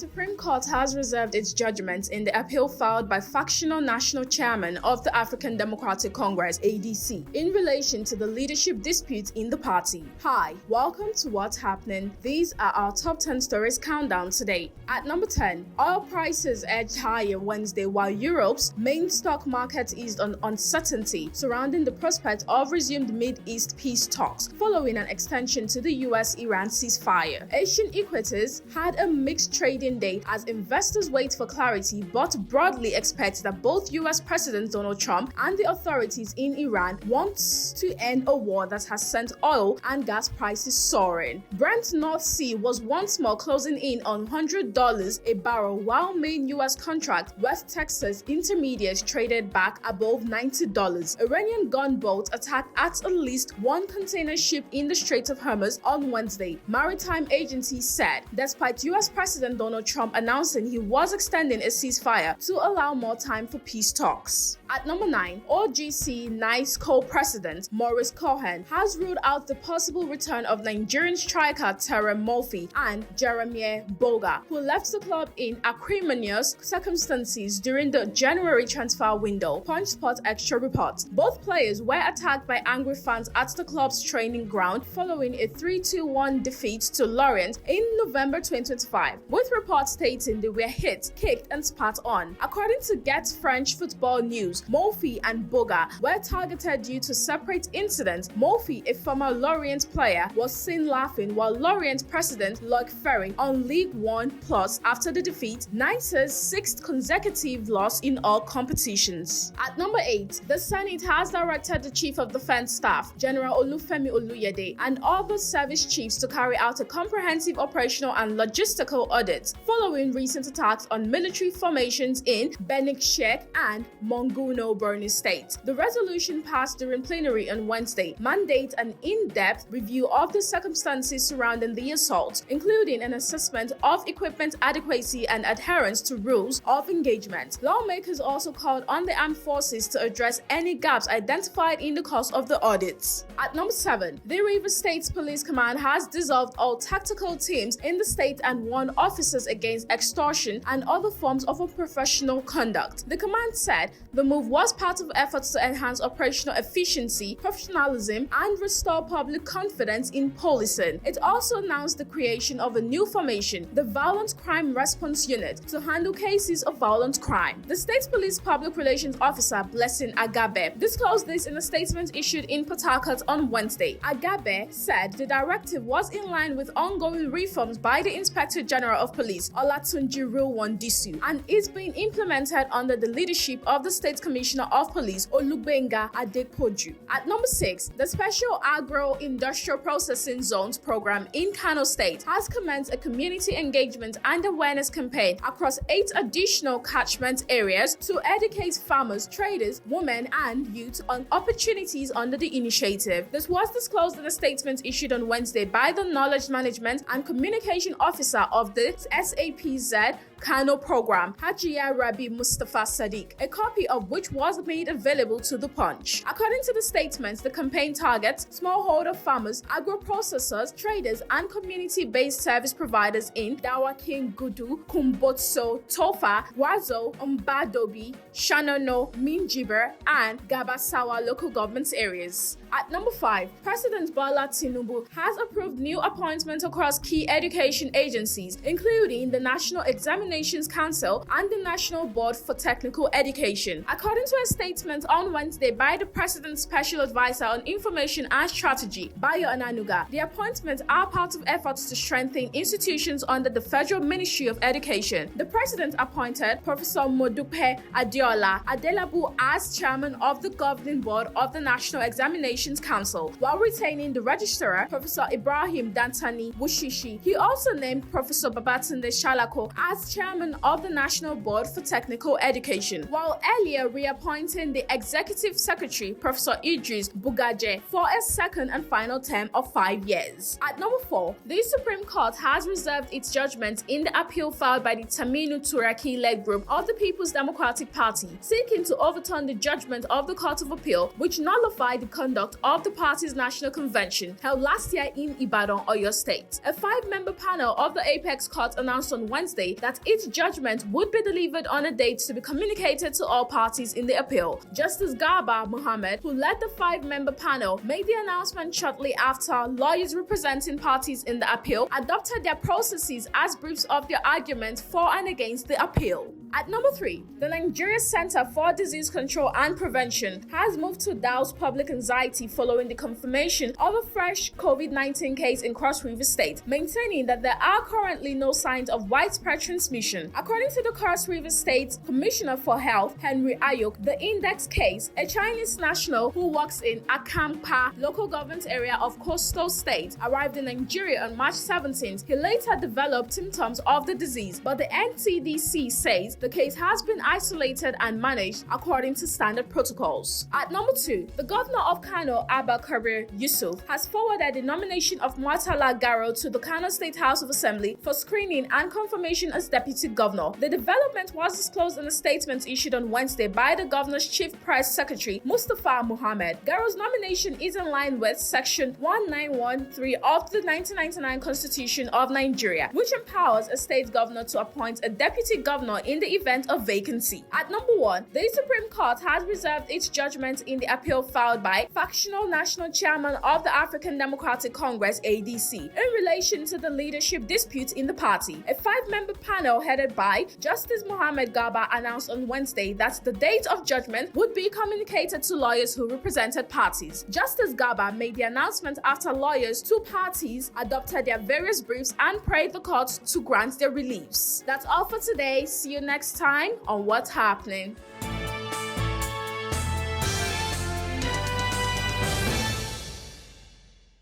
Supreme Court has reserved its judgment in the appeal filed by factional national chairman of the African Democratic Congress (ADC) in relation to the leadership dispute in the party. Hi, welcome to What's Happening. These are our top 10 stories countdown today. At number 10, oil prices edged higher Wednesday while Europe's main stock market eased on uncertainty surrounding the prospect of resumed Mid-East peace talks following an extension to the US-Iran ceasefire. Asian equities had a mixed trading day as investors wait for clarity but broadly expect that both US President Donald Trump and the authorities in Iran want to end a war that has sent oil and gas prices soaring. Brent North Sea was once more closing in on $100 a barrel while main US contract West Texas Intermediate traded back above $90. Iranian gunboat attacked at least one container ship in the Strait of Hormuz on Wednesday, maritime agencies said, despite US President Donald Trump announcing he was extending a ceasefire to allow more time for peace talks. At number 9, OGC NECO President Maurice Cohen has ruled out the possible return of Nigerian striker Moffi and Jeremiah Boga, who left the club in acrimonious circumstances during the January transfer window. Punch Sport Extra reports. Both players were attacked by angry fans at the club's training ground following a 3-2-1 defeat to Lorient in November 2025, with reports stating they were hit, kicked and spat on. According to Get French Football News, Moffi and Boga were targeted due to separate incidents. Moffi, a former Lorient player, was seen laughing while Lorient president Luc Ferry on League One Plus after the defeat, Nice's sixth consecutive loss in all competitions. At number 8, the Senate has directed the Chief of Defense Staff, General Olufemi Oluyede, and other service chiefs to carry out a comprehensive operational and logistical audit following recent attacks on military formations in Benishek and Monguno, Borno State. The resolution passed during plenary on Wednesday mandates an in-depth review of the circumstances surrounding the assault, including an assessment of equipment adequacy and adherence to rules of engagement. Lawmakers also called on the armed forces to address any gaps identified in the course of the audits. At number 7, the Rivers State Police Command has dissolved all tactical teams in the state and warned officers against extortion and other forms of unprofessional conduct. The command said the move was part of efforts to enhance operational efficiency, professionalism, and restore public confidence in policing. It also announced the creation of a new formation, the Violent Crime Response Unit, to handle cases of violent crime. The State Police Public Relations Officer Blessing Agabe disclosed this in a statement issued in Port Harcourt on Wednesday. Agabe said the directive was in line with ongoing reforms by the Inspector General of Police, Olatunji Rilwan-Disu, and is being implemented under the leadership of the State Commissioner of Police, Olubenga Adepoju. At number 6, the Special Agro-Industrial Processing Zones program in Kano State has commenced a community engagement and awareness campaign across 8 additional catchment areas to educate farmers, traders, women, and youth on opportunities under the initiative. This was disclosed in a statement issued on Wednesday by the Knowledge Management and Communication Officer of the SAPZ Kano program, Hajiya Rabi Mustafa Sadiq, a copy of which was made available to the Punch. According to the statement, the campaign targets smallholder farmers, agro-processors, traders, and community-based service providers in Dawakin Gudu, Kumbotso, Tofa, Wazo, Mbadobi, Shanono, Minjibir, and Gabasawa local government areas. At number 5, President Bola Tinubu has approved new appointments across key education agencies, including the National Examinations Council and the National Board for Technical Education. According to a statement on Wednesday by the President's Special Advisor on Information and Strategy, Bayo Ananuga, the appointments are part of efforts to strengthen institutions under the Federal Ministry of Education. The President appointed Professor Modupe Adeola Adelabu as Chairman of the Governing Board of the National Examinations Council, while retaining the Registrar, Professor Ibrahim Dantani Wushishi. He also named Professor Babatunde Shalako as Chairman of the National Board for Technical Education, while earlier reappointing the Executive Secretary, Professor Idris Bugaje, for a second and final term of 5 years. At number 4, the Supreme Court has reserved its judgment in the appeal filed by the Taminu Turaki-led group of the People's Democratic Party, seeking to overturn the judgment of the Court of Appeal, which nullified the conduct conduct of the party's national convention held last year in Ibadan, Oyo State. A 5-member panel of the Apex Court announced on Wednesday that its judgment would be delivered on a date to be communicated to all parties in the appeal. Justice Garba Muhammad, who led the 5-member panel, made the announcement shortly after lawyers representing parties in the appeal adopted their processes as briefs of their arguments for and against the appeal. At number 3, the Nigeria Center for Disease Control and Prevention has moved to douse public anxiety following the confirmation of a fresh COVID-19 case in Cross River State, maintaining that there are currently no signs of widespread transmission. According to the Cross River State Commissioner for Health, Henry Ayuk, the index case, a Chinese national who works in Akampa local government area of Coastal State, arrived in Nigeria on March 17th. He later developed symptoms of the disease, but the NCDC says the case has been isolated and managed according to standard protocols. At number 2, the governor of Kano, Abba Kabir Yusuf, has forwarded the nomination of Murtala Garo to the Kano State House of Assembly for screening and confirmation as deputy governor. The development was disclosed in a statement issued on Wednesday by the governor's chief press secretary, Mustafa Muhammad. Garo's nomination is in line with Section 1913 of the 1999 Constitution of Nigeria, which empowers a state governor to appoint a deputy governor in the event of vacancy. At number 1, the Supreme Court has reserved its judgment in the appeal filed by factional national chairman of the African Democratic Congress (ADC) in relation to the leadership dispute in the party. A 5-member panel headed by Justice Mohammed Garba announced on Wednesday that the date of judgment would be communicated to lawyers who represented parties. Justice Garba made the announcement after lawyers to parties adopted their various briefs and prayed the court to grant their reliefs. That's all for today. See you next time on What's Happening.